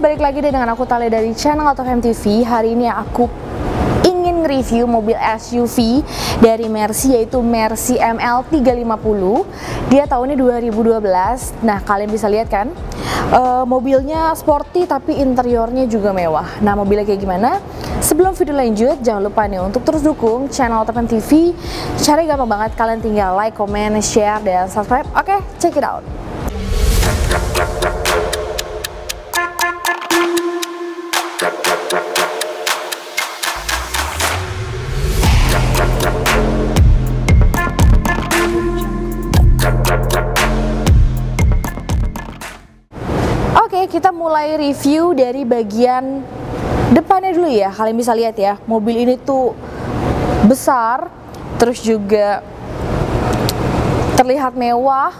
balik lagi dengan aku Tale dari channel Auto Fam TV. Hari ini aku ingin review mobil SUV dari Mercy, yaitu Mercy ML 350. Dia tahunnya 2012. Nah, kalian bisa lihat kan, mobilnya sporty tapi interiornya juga mewah. Nah, mobilnya kayak gimana? Sebelum video lanjut, jangan lupa nih untuk terus dukung channel Auto Fam TV. Caranya gampang banget, kalian tinggal like, comment, share, dan subscribe. Oke, check it out. Oke, kita mulai review dari bagian depannya dulu ya. Kalian bisa lihat ya, mobil ini tuh besar, terus juga terlihat mewah.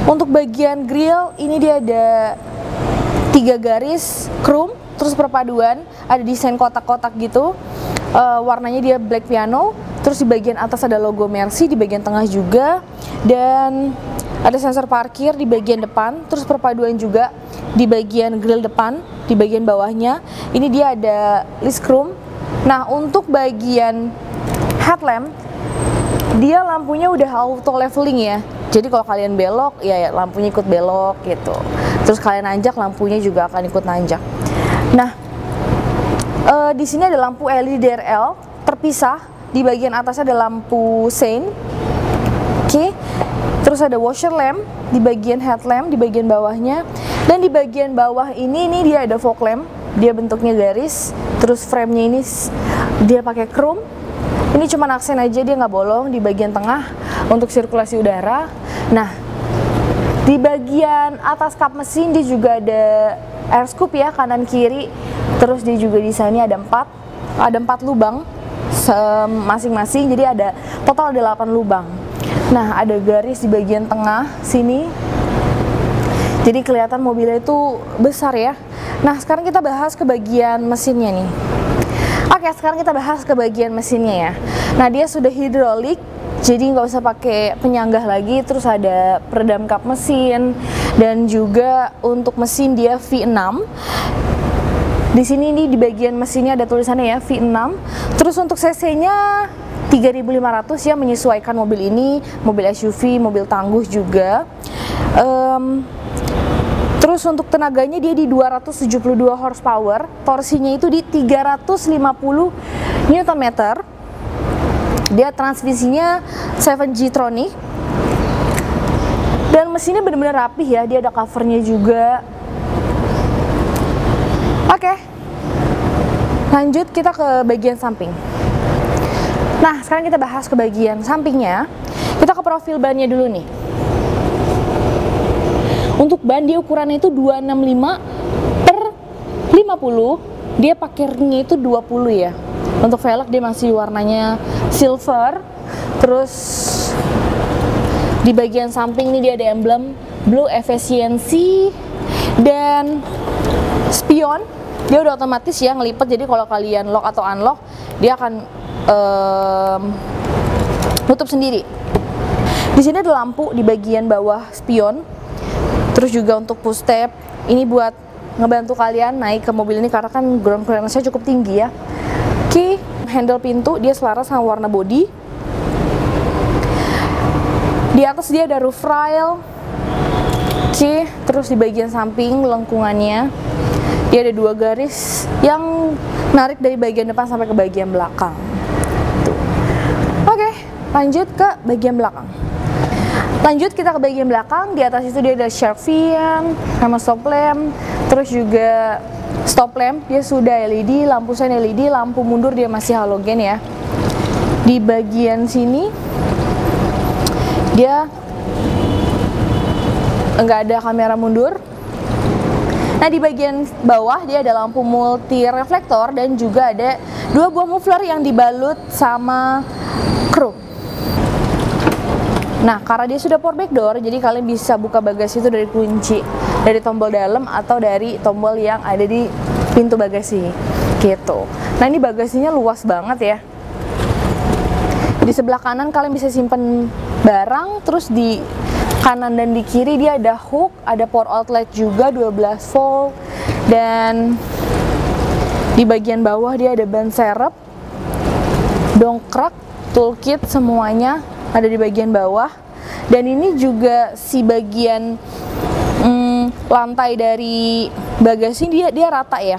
Untuk bagian grill ini dia ada 3 garis chrome, terus perpaduan, ada desain kotak-kotak gitu. Warnanya dia black piano. Terus di bagian atas ada logo Mercy, di bagian tengah juga, dan ada sensor parkir di bagian depan. Terus perpaduan juga di bagian grill depan, di bagian bawahnya ini dia ada list chrome. Nah, untuk bagian headlamp dia lampunya udah auto leveling ya. Jadi kalau kalian belok ya lampunya ikut belok gitu. Terus kalian nanjak, lampunya juga akan ikut nanjak. Nah, di sini ada lampu LED DRL terpisah. Di bagian atasnya ada lampu sein. Oke. Terus ada washer lamp di bagian headlamp, di bagian bawahnya. Dan di bagian bawah ini dia ada fog lamp. Dia bentuknya garis. Terus frame-nya ini dia pakai chrome. Ini cuma aksen aja, dia nggak bolong di bagian tengah untuk sirkulasi udara. Nah, di bagian atas kap mesin dia juga ada air scoop ya, kanan kiri. Terus dia juga di sini ada 4 lubang masing-masing, jadi ada total ada 8 lubang. Nah, ada garis di bagian tengah sini, jadi kelihatan mobilnya itu besar ya. Nah, sekarang kita bahas ke bagian mesinnya nih. Oke, sekarang kita bahas ke bagian mesinnya ya. Nah, dia sudah hidrolik, jadi nggak usah pakai penyanggah lagi. Terus ada peredam kap mesin, dan juga untuk mesin dia V6. Di sini nih di bagian mesinnya ada tulisannya ya V6. Terus untuk cc-nya 3.500 ya, menyesuaikan mobil ini, mobil SUV, mobil tangguh juga. Terus untuk tenaganya dia di 272 horsepower, torsinya itu di 350 Nm. Dia transmisinya 7G Tronic. Dan mesinnya benar-benar rapih ya, dia ada covernya juga. Oke, lanjut kita ke bagian samping. Nah, sekarang kita bahas ke bagian sampingnya. Kita ke profil bannya dulu nih. Untuk ban dia ukurannya itu 265/50. Dia pakai ringnya itu 20 ya. Untuk velg dia masih warnanya silver. Terus di bagian samping ini dia ada emblem Blue Efficiency dan spion. Dia udah otomatis ya ngelipet, jadi kalau kalian lock atau unlock dia akan nutup sendiri. Di sini ada lampu di bagian bawah spion. Terus juga untuk push step, ini buat ngebantu kalian naik ke mobil ini karena kan ground clearance-nya cukup tinggi ya. Oke, handle pintu dia selaras sama warna body. Di atas dia ada roof rail. Oke, terus di bagian samping lengkungannya dia ada 2 garis yang narik dari bagian depan sampai ke bagian belakang. Tuh. Oke, lanjut ke bagian belakang. Lanjut kita ke bagian belakang. Di atas itu dia ada shark fin sama stop lamp. Terus juga stop lamp dia sudah LED, lampu sein LED, lampu mundur dia masih halogen ya. Di bagian sini dia enggak ada kamera mundur. Nah, di bagian bawah dia ada lampu multi reflektor dan juga ada 2 buah muffler yang dibalut sama chrome. Nah, karena dia sudah power back door, jadi kalian bisa buka bagasi itu dari kunci, dari tombol dalam atau dari tombol yang ada di pintu bagasi gitu. Nah, ini bagasinya luas banget ya. Di sebelah kanan kalian bisa simpen barang, terus di kanan dan di kiri dia ada hook, ada power outlet juga 12 volt. Dan di bagian bawah dia ada ban serep, dongkrak, toolkit, semuanya ada di bagian bawah. Dan ini juga si bagian lantai dari bagasi dia rata ya.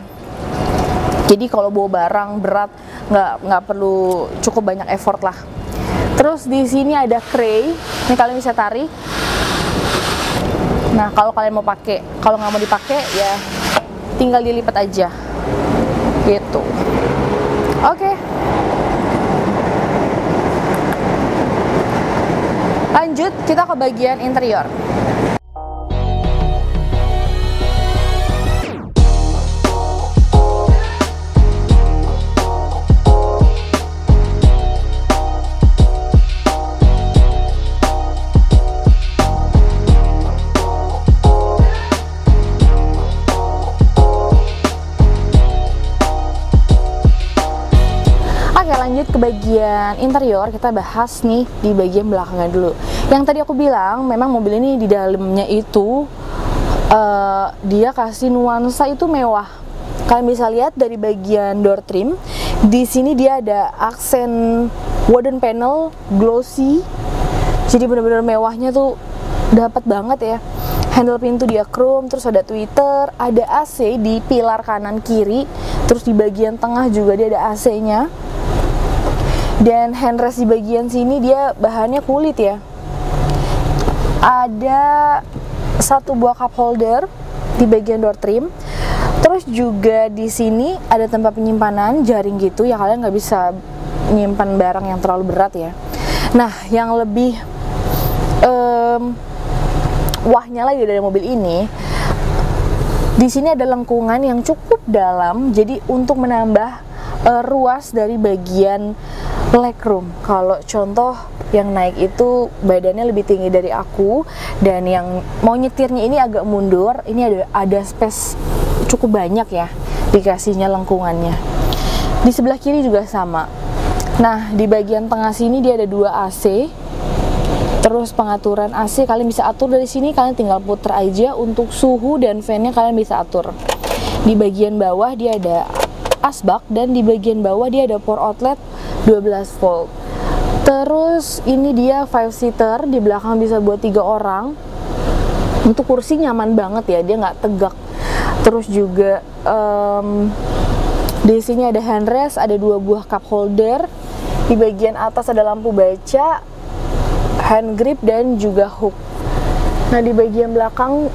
Jadi kalau bawa barang berat nggak perlu cukup banyak effort lah. Terus di sini ada tray, ini kalian bisa tarik. Nah kalau kalian mau pakai, kalau nggak mau dipakai ya tinggal dilipat aja, gitu. Oke. Lanjut kita ke bagian interior. Lanjut ke bagian interior, kita bahas nih di bagian belakangnya dulu. Yang tadi aku bilang, memang mobil ini di dalamnya itu dia kasih nuansa itu mewah. Kalian bisa lihat dari bagian door trim, di sini dia ada aksen wooden panel glossy. Jadi benar-benar mewahnya tuh dapat banget ya. Handle pintu dia chrome, terus ada tweeter, ada AC di pilar kanan kiri, terus di bagian tengah juga dia ada AC-nya. Dan handrest di bagian sini dia bahannya kulit ya. Ada satu buah cup holder di bagian door trim. Terus juga di sini ada tempat penyimpanan jaring gitu ya, kalian nggak bisa menyimpan barang yang terlalu berat ya. Nah yang lebih wahnya lagi dari mobil ini, di sini ada lengkungan yang cukup dalam. Jadi untuk menambah ruas dari bagian legroom. Kalau contoh yang naik itu badannya lebih tinggi dari aku, dan yang mau nyetirnya ini agak mundur, ini ada space cukup banyak ya, dikasihnya lengkungannya. Di sebelah kiri juga sama. Nah di bagian tengah sini dia ada 2 AC. Terus pengaturan AC kalian bisa atur dari sini, kalian tinggal puter aja. Untuk suhu dan fan-nya kalian bisa atur. Di bagian bawah dia ada asbak, dan di bagian bawah dia ada power outlet 12 volt. Terus ini dia 5-seater, di belakang bisa buat 3 orang. Untuk kursi nyaman banget ya, dia nggak tegak. Terus juga di sini ada handrest, ada 2 buah cup holder. Di bagian atas ada lampu baca, hand grip, dan juga hook. Nah di bagian belakang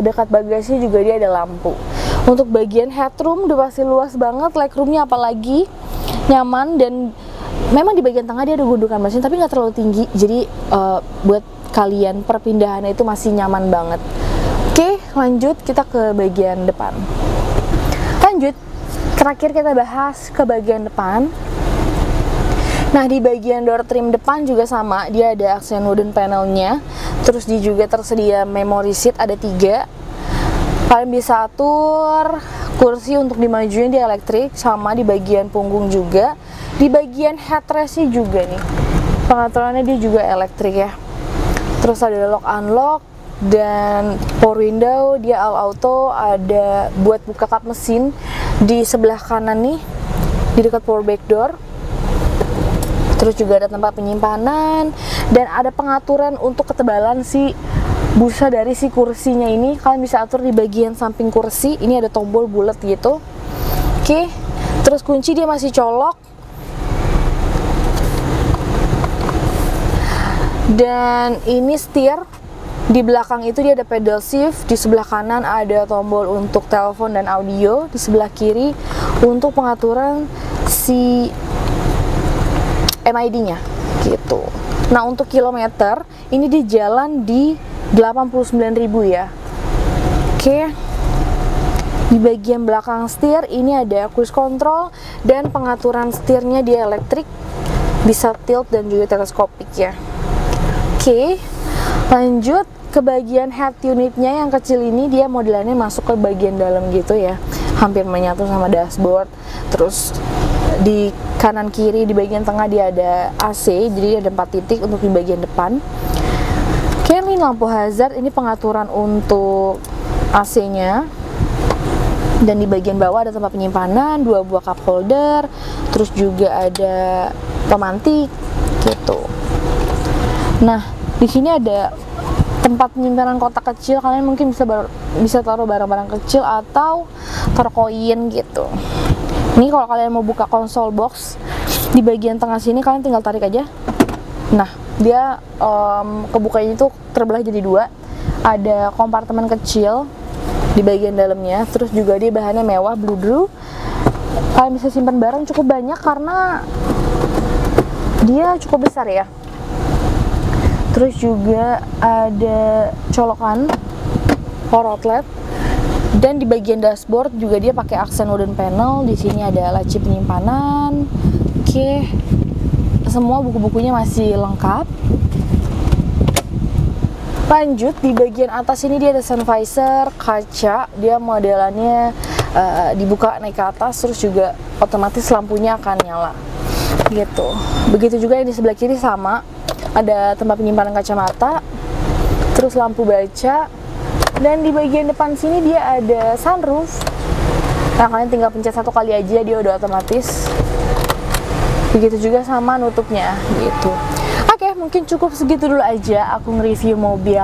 dekat bagasi juga dia ada lampu. Untuk bagian headroom udah pasti luas banget, legroomnya apalagi nyaman. Dan memang di bagian tengah dia ada gundukan mesin tapi nggak terlalu tinggi, jadi buat kalian perpindahannya itu masih nyaman banget. Oke, lanjut kita ke bagian depan. Lanjut, terakhir kita bahas ke bagian depan. Nah di bagian door trim depan juga sama, dia ada aksen wooden panelnya. Terus dia juga tersedia memory seat, ada 3. Kalian bisa atur kursi untuk dimajuin, dia elektrik. Sama di bagian punggung juga. Di bagian headrestnya juga nih, pengaturannya dia juga elektrik ya. Terus ada lock unlock dan power window, dia all auto. Ada buat buka kap mesin di sebelah kanan nih, di dekat power back door. Terus juga ada tempat penyimpanan, dan ada pengaturan untuk ketebalan si busa dari si kursinya ini. Kalian bisa atur di bagian samping kursi, ini ada tombol bulat gitu. Oke, terus kunci dia masih colok. Dan ini setir, di belakang itu dia ada pedal shift, di sebelah kanan ada tombol untuk telepon dan audio, di sebelah kiri untuk pengaturan si MID-nya gitu. Nah untuk kilometer ini di jalan di 89.000 ya. Oke. Di bagian belakang setir ini ada cruise control, dan pengaturan setirnya dia elektrik, bisa tilt dan juga teleskopik ya. Oke, lanjut ke bagian head unitnya yang kecil ini, dia modelannya masuk ke bagian dalam gitu ya, hampir menyatu sama dashboard. Terus di kanan kiri di bagian tengah dia ada AC, jadi ada 4 titik untuk di bagian depan. Oke, ini lampu hazard, ini pengaturan untuk AC-nya. Dan di bagian bawah ada tempat penyimpanan, 2 buah cup holder, terus juga ada pemantik gitu. Nah, di sini ada tempat penyimpanan kotak kecil, kalian mungkin bisa taruh barang-barang kecil atau taruh koin gitu. Ini kalau kalian mau buka konsol box, di bagian tengah sini kalian tinggal tarik aja. Nah, dia kebukanya itu terbelah jadi 2. Ada kompartemen kecil di bagian dalamnya, terus juga dia bahannya mewah, bludru. Kalian bisa simpan barang cukup banyak karena dia cukup besar ya. Terus juga ada colokan power outlet, dan di bagian dashboard juga dia pakai aksen wooden panel. Di sini ada laci penyimpanan. Oke, semua buku-bukunya masih lengkap. Lanjut, di bagian atas ini dia ada sun visor kaca, dia modelannya dibuka naik ke atas, terus juga otomatis lampunya akan nyala gitu. Begitu juga yang di sebelah kiri sama, ada tempat penyimpanan kacamata, terus lampu baca, dan di bagian depan sini dia ada sunroof. Nah, kalian tinggal pencet 1 kali aja, dia udah otomatis. Begitu juga sama nutupnya gitu. Oke, mungkin cukup segitu dulu aja aku nge-review mobil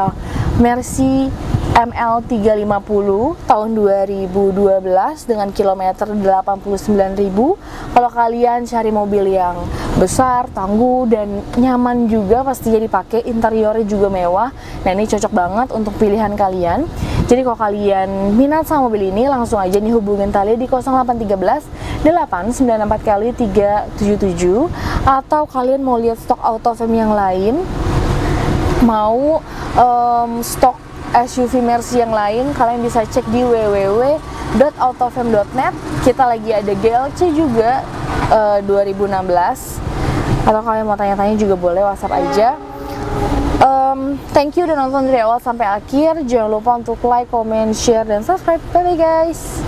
Mercy ML350 tahun 2012 dengan kilometer 89.000. Kalau kalian cari mobil yang besar, tangguh, dan nyaman juga pastinya dipakai, interiornya juga mewah. Nah, ini cocok banget untuk pilihan kalian. Jadi kalau kalian minat sama mobil ini, langsung aja nih hubungin Thalia di 0813 894 kali 377, atau kalian mau lihat stok AutoFam yang lain, mau stok SUV Mercy yang lain, kalian bisa cek di www.autofam.net. Kita lagi ada GLC juga 2016, atau kalian mau tanya-tanya juga boleh, WhatsApp aja. Thank you udah nonton dari awal sampai akhir. Jangan lupa untuk like, comment, share, dan subscribe. Bye bye guys.